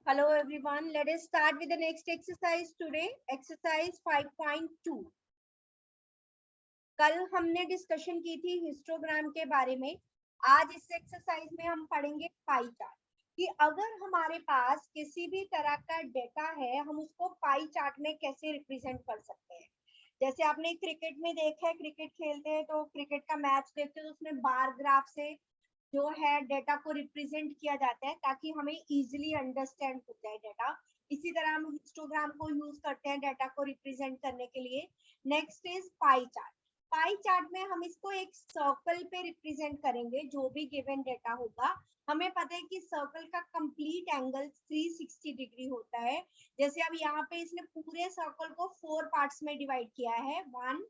Hello everyone, let us start with the next exercise today, exercise 5.2. कल हमने discussion की थी हिस्टोग्राम के बारे में। आज इस एक्सरसाइज में हम पढ़ेंगे पाई चार्ट कि अगर हमारे पास किसी भी तरह का डेटा है हम उसको पाई चार्ट में कैसे रिप्रेजेंट कर सकते हैं। जैसे आपने क्रिकेट में देखा है, क्रिकेट खेलते हैं तो क्रिकेट का मैच देखते हैं तो उसमें बार ग्राफ से जो है डेटा को रिप्रेजेंट किया जाता है ताकि हमें इजीली अंडरस्टैंड हो जाए डेटा। इसी तरह हम हिस्टोग्राम को यूज करते हैं डेटा को रिप्रेजेंट करने के लिए। Next is pie chart. Pie chart में हम इसको एक सर्कल पे रिप्रेजेंट करेंगे। जो भी गिवन डेटा होगा, हमें पता है कि सर्कल का कंप्लीट एंगल 360 डिग्री होता है। जैसे अब यहाँ पे इसने पूरे सर्कल को 4 पार्ट्स में डिवाइड किया है, 1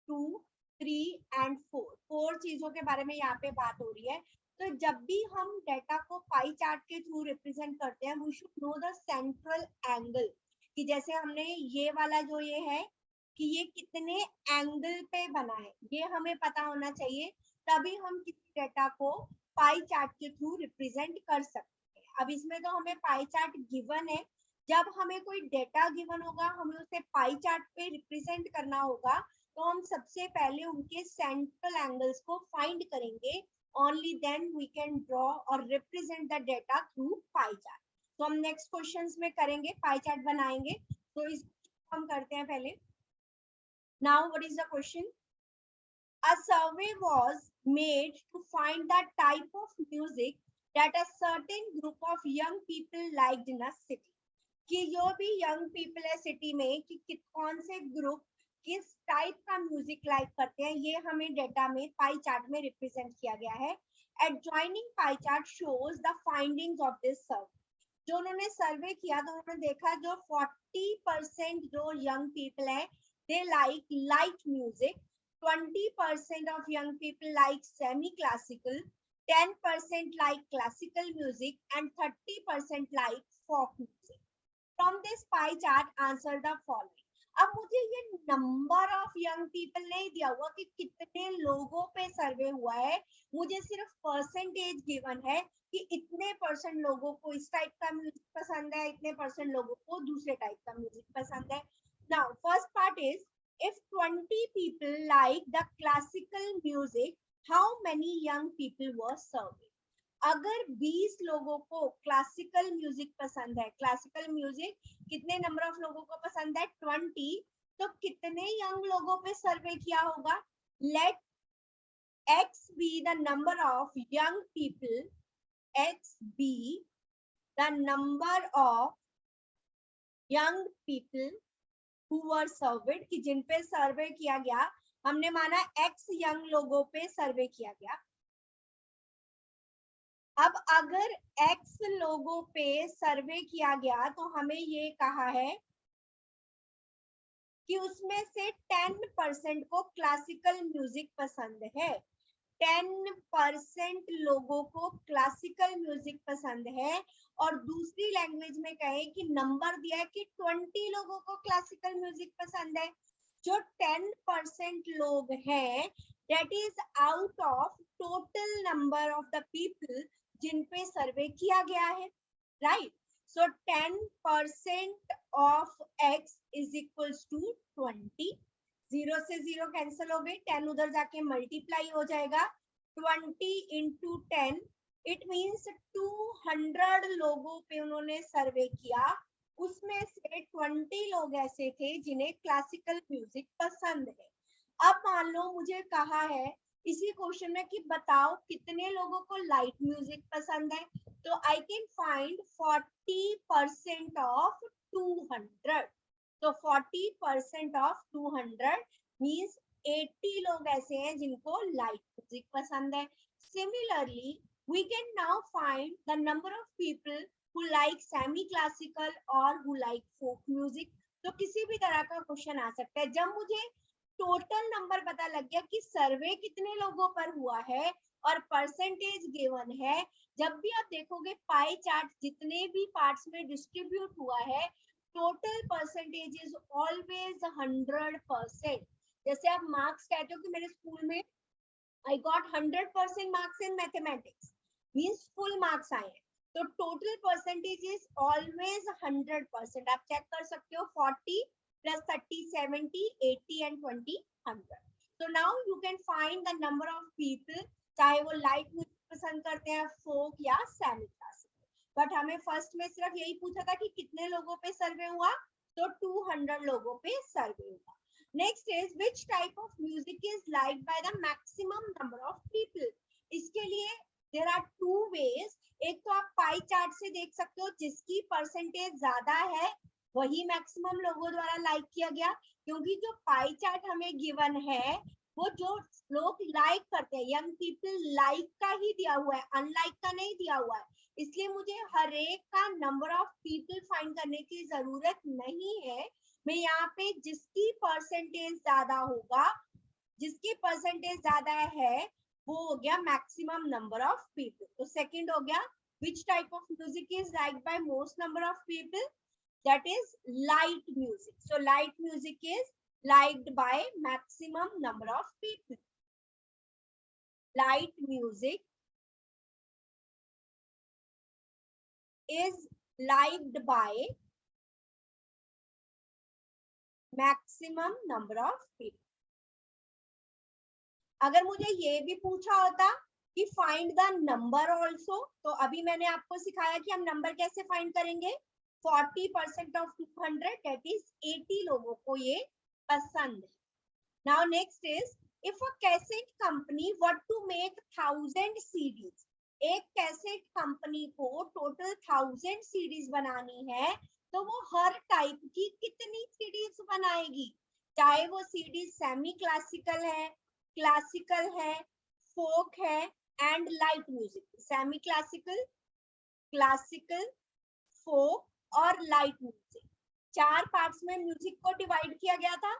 2 3 एंड 4 चीजों के बारे में यहाँ पे बात हो रही है। तो जब भी हम डेटा को पाई चार्ट के थ्रू रिप्रेजेंट करते हैं, we should know the central angle, कि जैसे हमने ये वाला जो ये है कि ये कितने एंगल पे बना है, ये हमें पता होना चाहिए, तभी हम किसी डेटा को पाई चार्ट के थ्रू रिप्रेजेंट कर सकते हैं। अब इसमें तो हमें पाई चार्ट गिवन है। जब हमें कोई डेटा गिवन होगा, हमें उसे पाई चार्ट पे रिप्रेजेंट करना होगा, तो हम सबसे पहले उनके सेंट्रल एंगल्स को फाइंड करेंगे। Only then we can draw or represent the data through pie chart. तो हम नेक्स्ट क्वेश्चंस में करेंगे, पाई चार्ट बनाएंगे। तो इस हम करते हैं पहले। Now what is the question? A survey was made to find the type of music that a certain group of young people liked in a city. कि जो भी यंग पीपल है सिटी में, कि कौन से ग्रुप किस टाइप का म्यूजिक लाइक करते हैं, ये हमें डेटा में पाई चार्ट में रिप्रेजेंट किया गया है। Adjoining pie chart shows the findings of this survey. जो उन्होंने सर्वे किया तो उन्होंने देखा जो 40% जो यंग पीपल है they like light music, 20% of young people like semi-classical, 10% like classical music, and 30% like folk music. From this pie chart, answer the following. अब मुझे ये नंबर ऑफ यंग पीपल नहीं दिया हुआ कि कितने लोगों पे सर्वे हुआ है, मुझे सिर्फ परसेंटेज गिवन है कि इतने परसेंट लोगों को इस टाइप का म्यूजिक पसंद है, इतने परसेंट लोगों को दूसरे टाइप का म्यूजिक पसंद है। Now first part is, if 20 people like the classical music, how many young people were surveyed? अगर 20 लोगों को क्लासिकल म्यूजिक पसंद है, क्लासिकल म्यूजिक कितने नंबर ऑफ लोगों को पसंद है, 20, तो कितने यंग लोगों पे सर्वे किया होगा? Let x be the number of young people, x be the number of young people who were surveyed, कि जिन पे सर्वे किया गया, हमने माना x यंग लोगों पे सर्वे किया गया। अब अगर x लोगों पे सर्वे किया गया तो हमें ये कहा है कि उसमें से 10% को क्लासिकल म्यूजिक पसंद है। 10% लोगों को क्लासिकल म्यूजिक पसंद है, और दूसरी लैंग्वेज में कहे कि नंबर दिया है कि 20 लोगों को क्लासिकल म्यूजिक पसंद है। जो 10% लोग हैं, that is out of total number of the people जिन पे सर्वे किया गया है, right? So 10% of x is equals to 20. 0 से 0 कैंसिल हो गई, 10 उधर जाके मल्टीप्लाई हो जाएगा, 20 into 10, इट मीन्स 200 लोगों पे उन्होंने सर्वे किया। उसमें से 20 लोग ऐसे थे जिन्हें क्लासिकल म्यूजिक पसंद है। अब मान लो मुझे कहा है इसी क्वेश्चन में कि बताओ कितने लोगों को लाइट म्यूजिक पसंद है, तो आई कैन फाइंड 40% ऑफ 200। तो 40% ऑफ 200 मीन्स 80 लोग ऐसे हैं जिनको लाइट म्यूजिक पसंद है। Similarly we can now find the number of people who like semi classical or who like folk music. तो किसी भी तरह का क्वेश्चन आ सकता है। जब मुझे टोटल नंबर पता लग गया कि सर्वे कितने लोगों पर हुआ है और परसेंटेज गिवन है, जब भी आप देखोगे पाई चार्ट जितने भी पार्ट्स में डिस्ट्रीब्यूट हुआ है, टोटल परसेंटेज इज ऑलवेज 100%। जैसे आप मार्क्स कहते हो कि मेरे स्कूल में I got 100% marks in mathematics, means full marks आए हैं। तो टोटल परसेंटेज इज ऑलवेज 100%। आप चेक कर सकते हो 40 plus 30 70 80 and 20 100। so now you can find the number of people, चाहे वो लाइट म्यूजिक पसंद करते हैं, फोक या सेमी क्लासिकल। बट हमें फर्स्ट में सिर्फ यही पूछा था कि कितने लोगों पे सर्वे हुआ, तो 200 लोगों पे सर्वे हुआ। Next is which type of music is like by the maximum number of people. इसके लिए देयर आर टू वेज। एक तो आप पाई चार्ट से देख सकते हो, जिसकी परसेंटेज ज्यादा है वही मैक्सिमम लोगों द्वारा लाइक किया गया, क्योंकि जो पाई चार्ट हमें गिवन है वो जो लोग लाइक करते हैं, यंग पीपल लाइक का ही दिया हुआ है, अनलाइक का नहीं दिया हुआ है। इसलिए मुझे हर एक का नंबर ऑफ पीपल फाइंड करने की जरूरत नहीं है। मैं यहाँ पे जिसकी परसेंटेज ज्यादा होगा, जिसकी परसेंटेज ज्यादा है, वो हो गया मैक्सिमम नंबर ऑफ पीपल। तो सेकंड हो गया which type of music is like by most number of people, that is light music. So light music is liked by maximum number of people. Light music is liked by maximum number of people. अगर मुझे ये भी पूछा होता कि find the number also, तो अभी मैंने आपको सिखाया कि हम नंबर कैसे फाइंड करेंगे। 40% of 200 that is 80 लोगों को ये पसंद है। Now next is if a cassette company were to make 1000 CDs, एक कैसेट कंपनी को टोटल 1000 सीडीज बनानी है, तो वो हर टाइप की कितनी सीडीज बनाएगी, चाहे वो सीडीज सेमी क्लासिकल है, क्लासिकल है, फोक है and light music. Semi classical, classical, folk और लाइट म्यूजिक, चार पार्ट्स में म्यूजिक को डिवाइड किया गया था।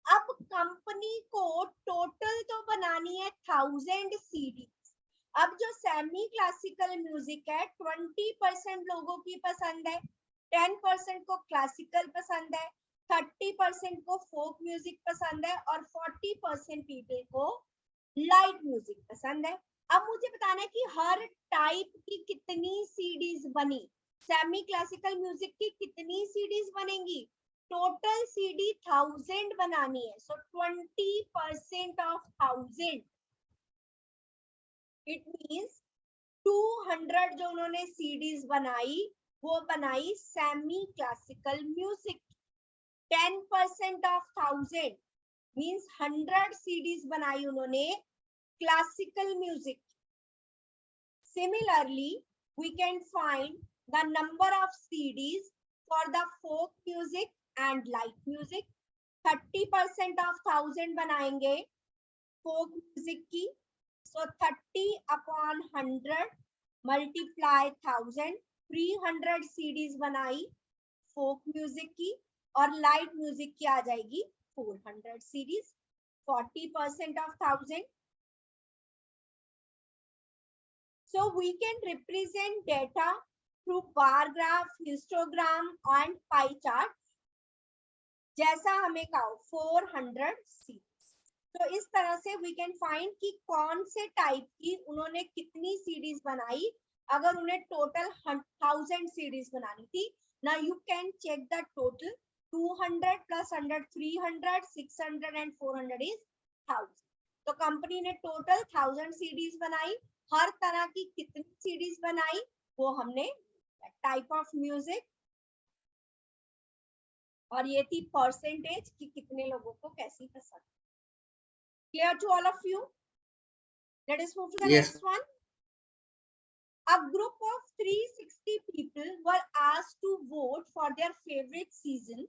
अब कंपनी को टोटल तो बनानी है 1000 सीडीज। अब जो सेमी क्लासिकल म्यूजिक है 20% लोगों की पसंद है, 10% को क्लासिकल पसंद है, 30% को फोक म्यूजिक पसंद है और 40% पीपल को लाइट म्यूजिक पसंद है। अब मुझे बताना है कि हर टाइप की कितनी सीडीज बनी। सेमी क्लासिकल म्यूजिक की कितनी सीडीज बनेंगी, टोटल सीडी 1000 बनानी है, सो 20% ऑफ 1000 इट मींस 200 जो उन्होंने सीडीज बनाई वो बनाई सेमी क्लासिकल म्यूजिक। 10% ऑफ 1000 मींस 100 सीडीज बनाई उन्होंने classical music. Similarly we can find the number of CDs for the folk music and light music। 30% of 1000 बनाएंगे folk music की, so 30 upon 100 multiply 1000, 300 CDs बनाई folk music की और light music की आ जाएगी 400 CDs। 40% of 1000। So we can represent data through bar graph, histogram and pie chart। जैसा हमें कहा 400 सीडीज, तो इस तरह से we can find कि कौन से टाइप की उन्होंने कितनी सीडीज बनाई अगर उन्हें टोटल 1000 सीडीज बनानी थी। Now you can check the total 200 plus 100 300 600 and 400 is 1000। तो कंपनी ने टोटल 1000 सीडीज बनाई। हर तरह की कितनी सीडीज बनाई वो हमने टाइप ऑफ म्यूजिक और ये थी परसेंटेज कि कितने लोगों को कैसी पसंद। Clear to all of you? Let us move to the next one. A group of 360 people were asked to vote for their favorite season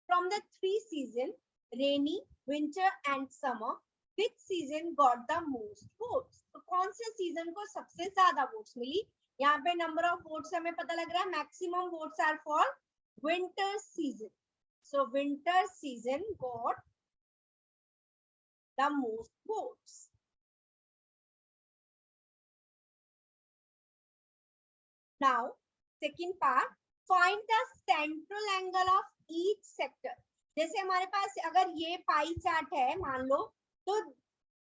from the three seasons, rainy, winter and summer। Which season got the most votes? तो कौन से season को सबसे ज्यादा votes मिली? यहाँ पे number of votes हमें पता लग रहा है, maximum votes are for winter season. So winter season got the most votes. Now second part, find the central angle of each sector. जैसे हमारे पास अगर ये पाई चार्ट है मान लो, तो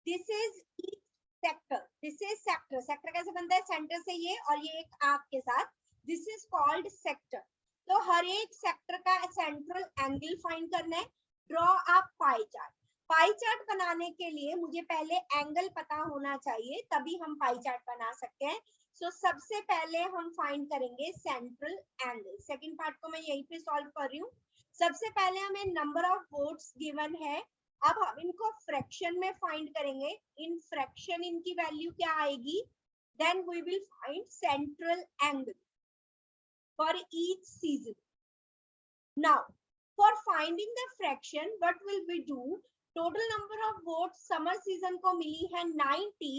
this is each sector, this is sector. Sector कैसे बनता है? सेंटर से ये और ये एक आर्क के साथ, दिस इज कॉल्ड सेक्टर। तो हर एक सेक्टर का सेंट्रल एंगल फाइंड करना है। Draw a pie chart. Pie chart बनाने के लिए मुझे पहले एंगल पता होना चाहिए, तभी हम पाई चार्ट बना सकते हैं। सो सबसे पहले हम फाइंड करेंगे सेंट्रल एंगल। सेकंड पार्ट को मैं यहीं पे सॉल्व कर रही हूँ। सबसे पहले हमें नंबर ऑफ वोट्स गिवन है, अब हम इनको फ्रैक्शन में फाइंड करेंगे। इन फ्रैक्शन इनकी वैल्यू क्या आएगी? Then we will find central angle for each season. Now for finding the fraction what will we do? Total number of votes summer season को मिली है 90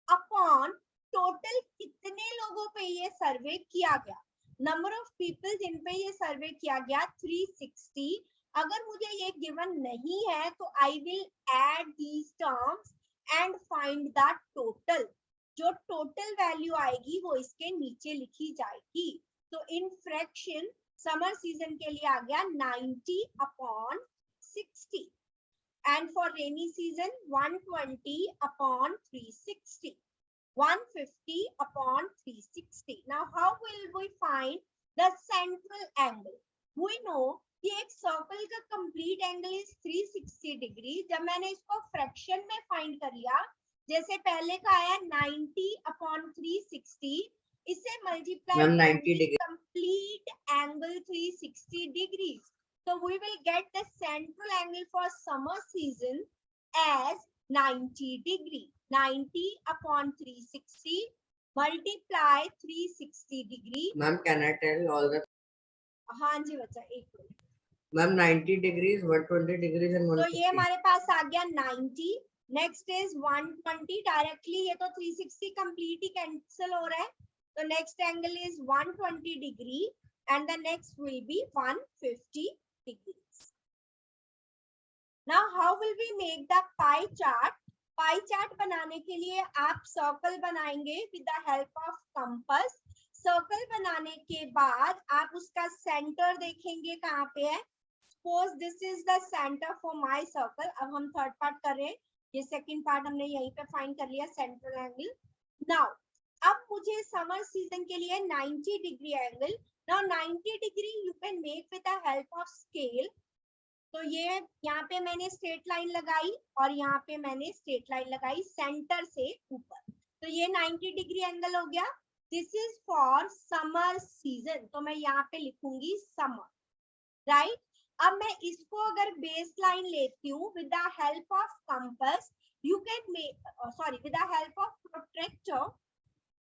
अपॉन टोटल कितने लोगों पे ये सर्वे किया गया, नंबर ऑफ पीपल जिन पे ये सर्वे किया गया 360। अगर मुझे ये गिवन नहीं है तो I will add these terms and find the total. जो टोटल वैल्यू आएगी वो इसके नीचे लिखी जाएगी। तो इन फ्रैक्शन समर सीजन के लिए आ गया 90 upon 60 and for rainy season 120 upon 360, 150 upon 360. Now, how will we find the central angle? We know कि एक सर्कल का कंप्लीट एंगल इज 360 डिग्री। जब मैंने इसको फ्रैक्शन में फाइंड कर लिया, जैसे पहले का आया 90 अपॉन 360, इसे multiply 90 degree, complete angle 360 degree. So we will get the central angle for summer season as 90 degree. 90 upon 360 multiply 360 degree. Ma'am, can I tell all the? हाँ जी बच्चा, एक minute. Ma'am, 90 degrees, 120 degrees and 150. तो ये हमारे पास आ गया 90, next is 120 directly, ये तो 360 complete ही cancel हो रहा है, तो next angle is 120 degree and the next will be 150 degrees. Now how will we make the pie chart? Pie chart बनाने के लिए आप सर्कल बनाएंगे with the help of compass. Circle बनाने के बाद आप उसका सेंटर देखेंगे कहाँ पे है। Suppose this is the centre for my circle. अब हम थर्ड पार्ट कर रहे हैं, ये सेकंड पार्ट हमने यहीं पे फाइंड कर लिया सेंट्रल एंगल। नाउ अब मुझे समर सीजन के लिए 90 degree angle. Now 90 degree you can make with the help of scale. तो ये यहाँ पे मैंने स्ट्रेट लाइन लगाई और यहाँ पे मैंने स्ट्रेट लाइन लगाई सेंटर से ऊपर, तो ये 90 डिग्री एंगल हो गया। This is for summer season, तो मैं यहाँ पे लिखूंगी समर, राइट। अब मैं इसको अगर बेस लाइन लेती हूँ with the help of compass, you can make, sorry, with the help of protractor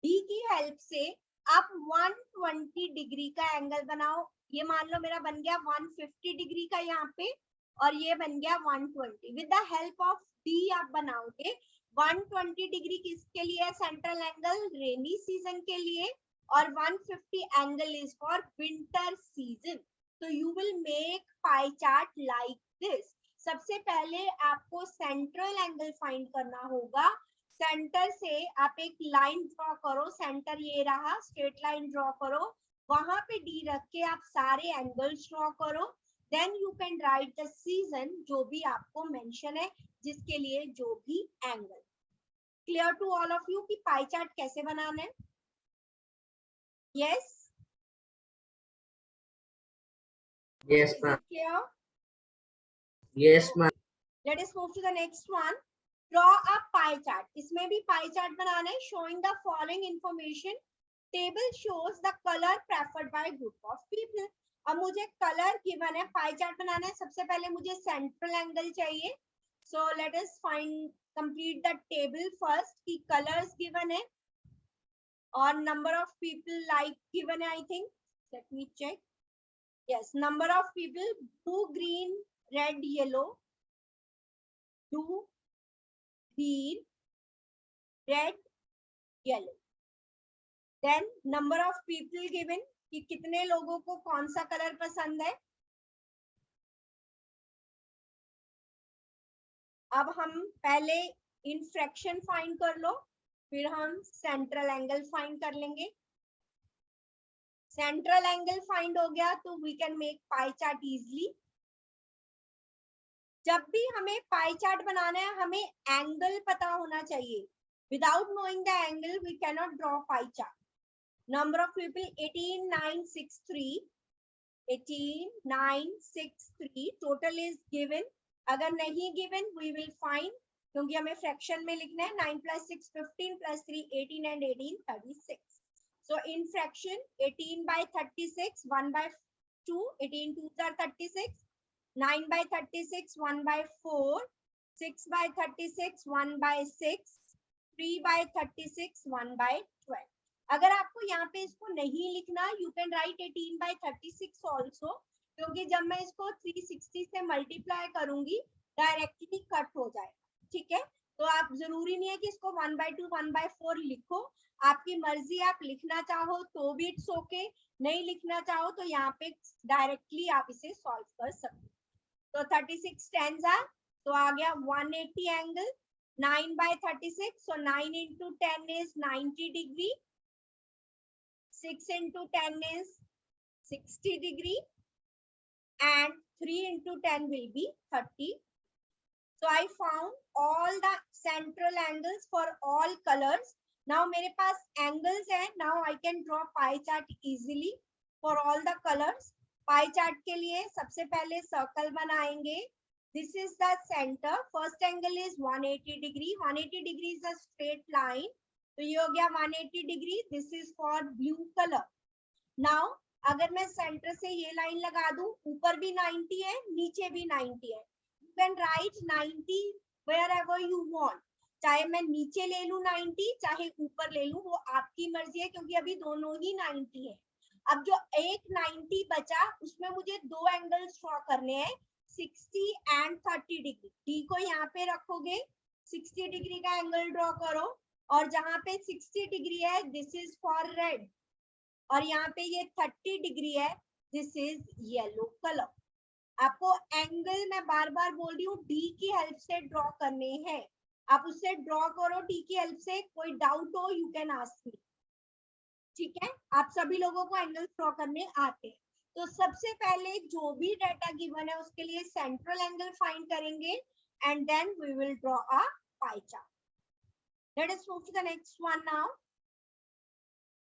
D की हेल्प से आप 120 डिग्री का एंगल बनाओ। ये मान लो मेरा बन गया 150 डिग्री का यहाँ पे और ये बन गया 120। With the help of D आप बनाओगे 120 डिग्री किसके लिए है? सेंट्रल एंगल रेनी सीजन के लिए, और 150 angle is for winter season. तो you will make pie chart like this. सबसे पहले आपको सेंट्रल एंगल फाइंड करना होगा। सेंटर से आप एक लाइन ड्रॉ करो, सेंटर ये रहा, स्ट्रेट लाइन ड्रॉ करो, वहां पे डी रख के आप सारे एंगल्स ड्रॉ करो। Then you can write the season, जो भी आपको मेंशन है, जिसके लिए जो भी angle. Clear to all of you कि पाई चार्ट कैसे बनाना है? Yes, Yes, ma'am. Clear? Yes, ma'am. Let us move to the next one. Draw a pie chart. इसमें भी पाई चार्ट बनाना है। Showing the following information, table shows the colour preferred by group of people. अब मुझे colour given है, पाई chart बनाना है। सबसे पहले मुझे सेंट्रल एंगल चाहिए। So let us find, complete the table first की कलर्स गिवन है और number of people like given है, I think, let me check. Yes, number of people blue, green, red, yellow, blue, green, red, yellow. Then number of people given कि कितने लोगों को कौन सा कलर पसंद है। अब हम पहले इन फ्रैक्शन फाइंड कर लो, फिर हम सेंट्रल एंगल फाइंड कर लेंगे। सेंट्रल एंगल फाइंड हो गया तो we can make pie chart easily. जब भी हमें पाई चार्ट बनाना है हमें एंगल पता होना चाहिए। Without knowing the angle, we cannot draw pie chart. Number of people 18963. 18963 total is given. अगर नहीं given, we will find, क्योंकि हमें fraction में लिखना है 9 plus 6 15 plus 3 18 and 18 36. So in fraction 18 by 36 1 by 2, 18 2s are 36, 9 by 36 1 by 4, 6 by 36 1 by 6, 3 by 36 1 by 12. अगर आपको यहाँ पे इसको नहीं लिखना, you can right 18 by 36 also, क्योंकि जब मैं इसको 360 से मल्टीप्लाई करूंगी डायरेक्टली कट हो जाएगा. ठीक है, तो आप जरूरी नहीं है कि इसको 1 by 2 1 by 4 लिखो, आपकी मर्जी. आप लिखना चाहो तो भी इट्स ओके, नहीं लिखना चाहो तो यहाँ पे डायरेक्टली आप इसे सॉल्व कर सकते. तो 36 टेंस आर, तो आ गया 180 angle. 9 by 36, so 9 into 10 is 90 degree. 6 into 10 is 60 degree, and 3 into 10 will be 30. So I found all the central angles for all colors. Now मेरे पास angles है. Now I can draw pie chart easily for all the colors. Pie chart के लिए सबसे पहले circle बनाएंगे. This is the center. First angle is 180 degree. 180 degree is a straight line. तो ये हो गया 180 degree. This is for blue color. Now अगर मैं center से ये line लगा दूं, ऊपर भी 90 है, नीचे भी 90 है. You can write 90 wherever you want. चाहे मैं नीचे ले लूं 90, चाहे ऊपर ले लूं, वो आपकी मर्जी है, क्योंकि अभी दोनों ही 90 है. अब जो एक 90 बचा, उसमें मुझे दो एंगल्स ड्रॉ करने हैं, 60 and 30 डिग्री. डी को यहाँ पे रखोगे, 60 डिग्री का एंगल ड्रॉ करो, और जहां पे 60 डिग्री है दिस इज फॉर रेड, और यहाँ पे ये 30 डिग्री है, दिस इज येलो कलर. आपको एंगल मैं बार बार बोल रही हूँ डी की हेल्प से ड्रॉ करने हैं. आप उससे ड्रॉ करो डी की हेल्प से. कोई डाउट हो यू कैन आस्क मी. ठीक है, आप सभी लोगों को एंगल ड्रॉ करने आते हैं. तो सबसे पहले जो भी डाटा गिवन है उसके लिए सेंट्रल एंगल फाइंड करेंगे, and then we will draw a pie chart. Let us move to the next one now.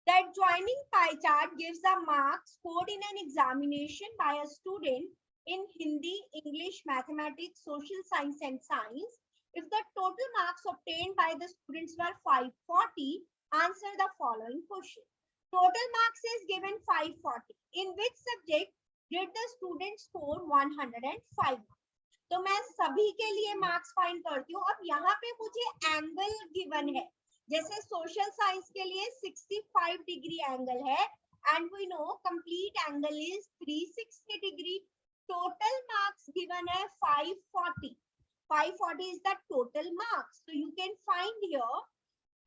The adjoining pie chart gives the marks scored in an examination by a student in Hindi, English, Mathematics, Social Science and Science. If the total marks obtained by the students were 540, answer the following question. Total marks is given 540. In which subject did the student score 105? तो मैं सभी के लिए marks find करती हूँ. अब यहाँ पे मुझे एंगल गिवन है. जैसे सोशल साइंस के लिए 65 डिग्री एंगल है, and we know complete angle is 360 degree. Total marks given है 540. 540 is the total marks. So you can find here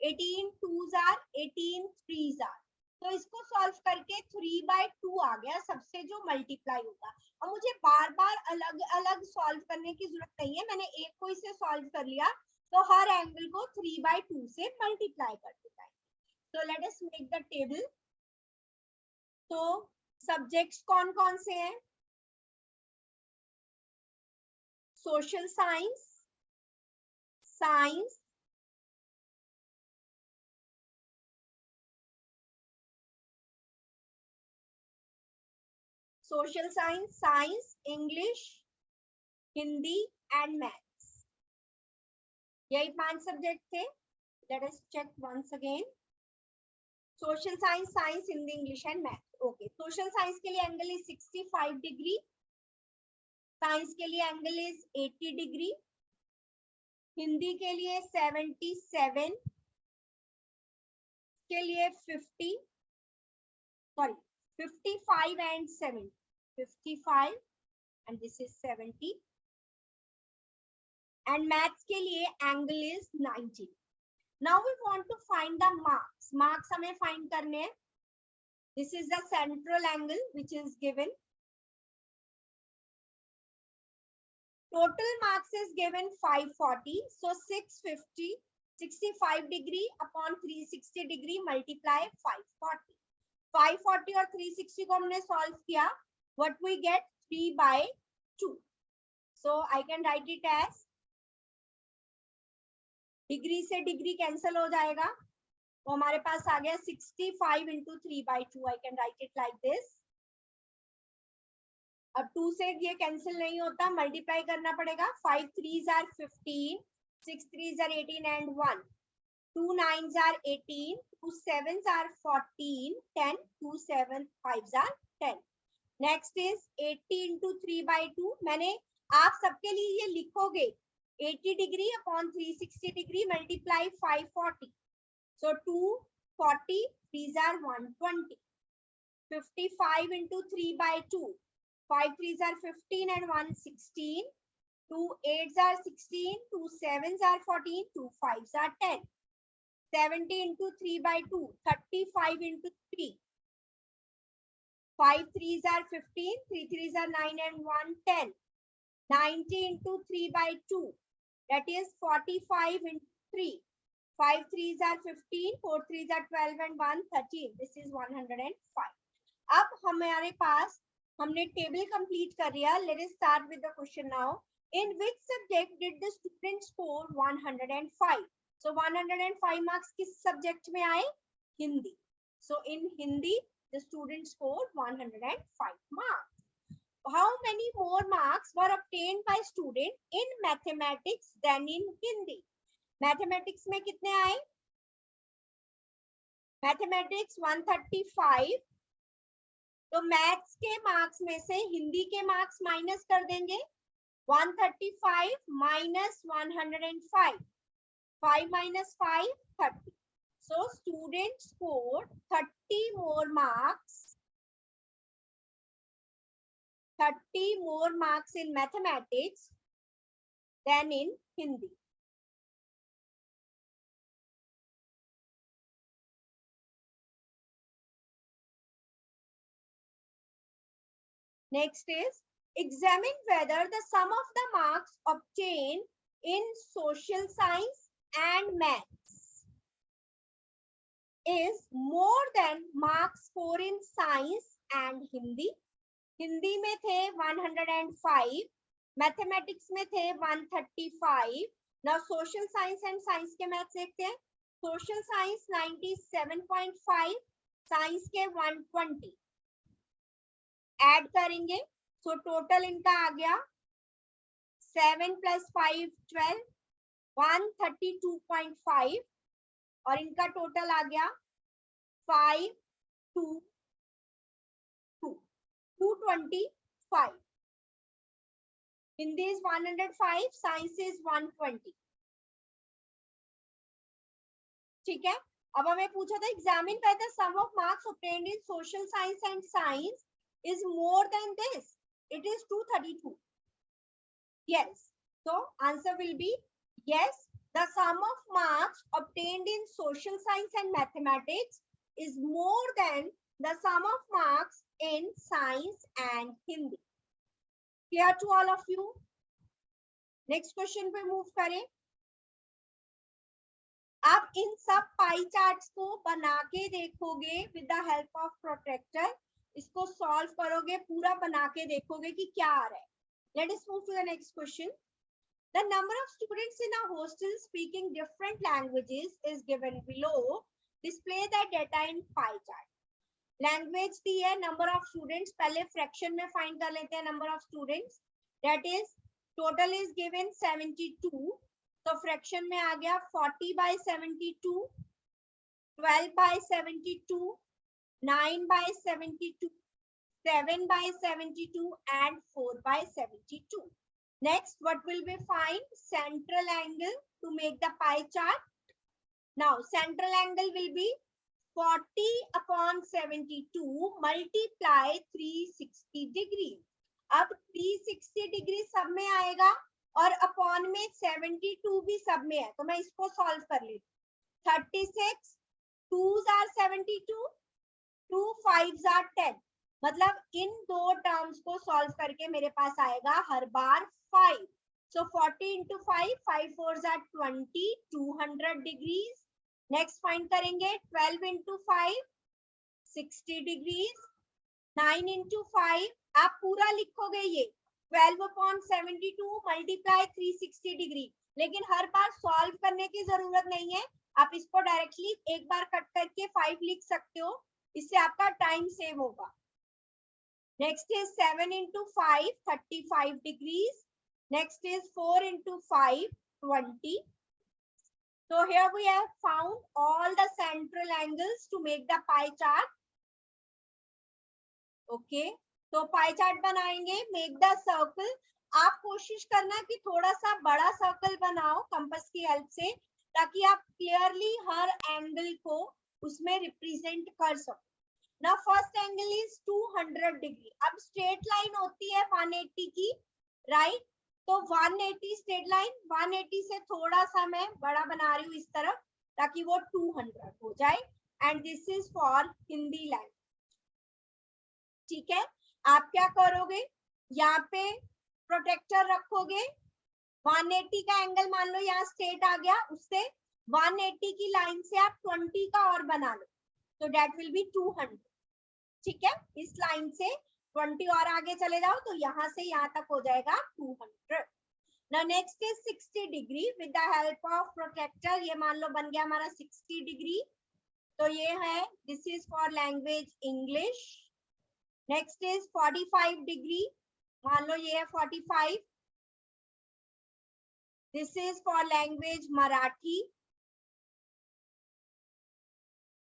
18 2s are, 18 3s are. तो इसको सॉल्व करके 3 by 2 आ गया सबसे जो मल्टीप्लाई होगा. और मुझे बार बार अलग अलग सॉल्व करने की जरूरत नहीं है. मैंने एक को इसे सॉल्व कर लिया, तो हर एंगल को 3 by 2 से मल्टीप्लाई कर देता है. तो let us make the table. तो सब्जेक्ट्स कौन कौन से हैं? Social science, science, social science, science, English, Hindi and maths. यही 5 सब्जेक्ट थे. Let us check once again. Social science, science, Hindi, English and maths. Okay, social science के लिए एंगल इज 65 डिग्री. साइंस के लिए एंगल इज 80 डिग्री. हिंदी के लिए 77, के लिए 50, sorry 55 and 70, 55 and this is 70. And maths के लिए angle is 90. Now we want to find the marks. Marks हमें find करने हैं. This is the central angle which is given. Total marks is given 540. So 650, 65 degree upon 360 degree multiply 540. 540 और 360 को हमने solve किया. What we get 3 by 2. So I can write it as degree से degree cancel हो जाएगा, तो हमारे पास आ गया 65 into 3/2. I can write it like this. अब 2 से ये कैंसिल नहीं होता, मल्टीप्लाई करना पड़ेगा. 5 3s are 15, 6 3s are 18 and 1. 2 9s are 18, 2 7s are 14, 10, 2 7 5s are 10. Next is 80 into 3/2. मैंने आप सबके लिए ये लिखोगे 80 degree upon 360 degree multiply 540. So 240, 3s are 120. 55 into 3/2. 5 3s are 15 and 1 16. 2 8s are 16. 2 7s are 14. 2 5s are 10. 70 into 3/2. 35 into 3. 5 3s are 15. 3 3s are 9 and 1 10. 90 into 3/2. That is 45 into 3. 5 3s are 15. 4 3s are 12 and 1 13. This is 105. अब हमारे पास हमने table complete कर लिया. Let us start with the question now. In which subject did the student score 105? So 105 marks किस subject में आए? Hindi. So in Hindi the student score 105 marks. How many more marks were obtained by student in mathematics than in Hindi? Mathematics में कितने आए? Mathematics 135. तो maths के marks में से हिंदी के मार्क्स माइनस कर देंगे. 135 minus 105. 5 minus 5 30. So students scored 30 more marks. 30 more marks in mathematics than in Hindi. Next is examine whether the sum of the marks obtained in social science and maths is more than marks scored in science and Hindi. Hindi में थे 105, mathematics में थे 135. Now social science and science के maths देखते हैं. Social science 97.5, science के 120. Add करेंगे so total इनका आ गया 7 + 5 12, 132.5. और इनका टोटल आ गया 5 2 225. Hindi is 105, science is 120. ठीक है. अब हमें पूछा था examine whether sum of marks obtained in social science and science is more than this. It is 232. Yes. So answer will be yes. The sum of marks obtained in social science and mathematics is more than the sum of marks in science and Hindi. Clear to all of you? Next question पे move करें. आप इन सब pie charts को बना के देखोगे with the help of protractor. इसको solve करोगे, पूरा बना के देखोगे कि क्या आ रहा है. Let us move to the next question. The number of students in a hostel speaking different languages is given below. Display the data in pie chart. Language दी है, नंबर ऑफ स्टूडेंट्स. पहले फ्रैक्शन में find कर लेते हैं number of students. That is total is given 72. तो fraction में आ गया 40/72, 12/72, 9/72, 7/72 and 4/72. Next, what will we find? Central angle to make the pie chart. Now, central angle will be 40/72 multiply 360 degree. अब 360 degree सब में आएगा और अपॉन में 72 भी सब में है, तो मैं इसको सॉल्व कर लेती हूँ. 36 2s are 72, 2 5s are 10. मतलब इन दो टर्म्स को सॉल्व करके मेरे पास आएगा हर बार 5. सो 40 into 5, 5 4s are 20, 200 degrees. Next find करेंगे 12 into 5, 60 डिग्रीज. 9 into 5, आप पूरा लिखोगे ये 12/72 मल्टीप्लाई 360 डिग्री. लेकिन हर बार सॉल्व करने की जरूरत नहीं है, आप इसको डायरेक्टली एक बार कट करके 5 लिख सकते हो, इससे आपका टाइम सेव होगा। Next is 7 into 5 35 degrees. Next is 4 into 5 20. So here we have found all the central angles to make the pie chart. Okay, तो पाई चार्ट बनाएंगे, मेक द सर्कल। आप कोशिश करना कि थोड़ा सा बड़ा सर्कल बनाओ कंपास की हेल्प से, ताकि आप क्लियरली हर एंगल को उसमें रिप्रेजेंट कर सको। ना फर्स्ट एंगल इज 200 डिग्री। अब स्ट्रेट लाइन होती है 180 की, राइट? तो 180 स्ट्रेट लाइन, 180 से थोड़ा सा मैं बड़ा बना रही हूँ इस तरफ, ताकि वो 200 हो जाए। And this is for Hindi language. ठीक है, आप क्या करोगे, यहाँ पे प्रोटेक्टर रखोगे, 180 का एंगल मान लो यहाँ स्ट्रेट आ गया, उससे 180 की लाइन से आप 20 का और बना लो, तो दैट विल बी 200। ठीक है, इस लाइन से 20 और आगे चले जाओ तो यहाँ से यहाँ तक हो जाएगा 200। Now next is 60 degree with the help of protector। ये मान लो बन गया हमारा 60 डिग्री, तो ये है, this is for language English. Next is 45 degree, मान लो ये है 45, this is for language Marathi.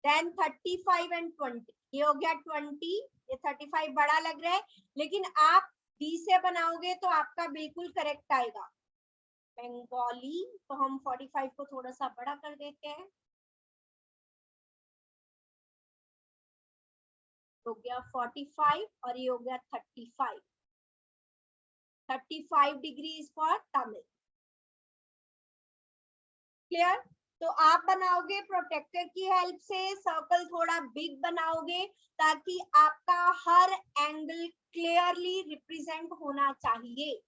Then 35 and 20, ये हो गया 20, ये 35 बड़ा लग रहा है, लेकिन आप डी से बनाओगे तो आपका बिल्कुल करेक्ट आएगा। बंगाली, तो हम 45 को थोड़ा सा बड़ा कर देते हैं, हो गया 45 और ये हो गया 35। 35 degree is for Tamil. Clear? तो आप बनाओगे प्रोटेक्टर की हेल्प से, सर्कल थोड़ा बिग बनाओगे, ताकि आपका हर एंगल क्लियरली रिप्रेजेंट होना चाहिए।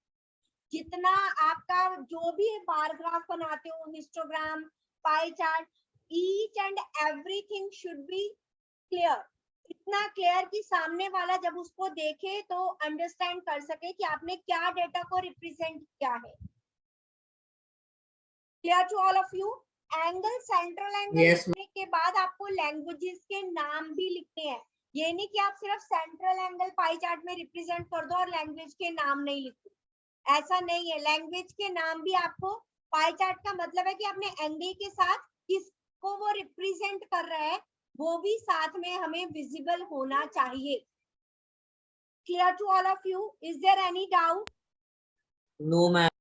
जितना आपका जो भी बार ग्राफ बनाते हो, histogram, pie chart, each and everything should be clear. इतना क्लियर कि सामने वाला जब उसको देखे तो अंडरस्टैंड कर सके कि आपने क्या डेटा को रिप्रेजेंट किया है। Clear to all of you? Angle, central angle लिखने के बाद आपको लैंग्वेजेस के नाम भी लिखने हैं। ये नहीं कि आप सिर्फ सेंट्रल एंगल पाई चार्ट में रिप्रेजेंट कर दो और लैंग्वेज के नाम नहीं लिखो, ऐसा नहीं है। लैंग्वेज के नाम भी आपको, पाई चार्ट का मतलब है कि अपने एंगल के साथ किसको वो रिप्रेजेंट कर रहा है वो भी साथ में हमें विजिबल होना चाहिए। Clear to all of you? Is there any doubt? No ma'am.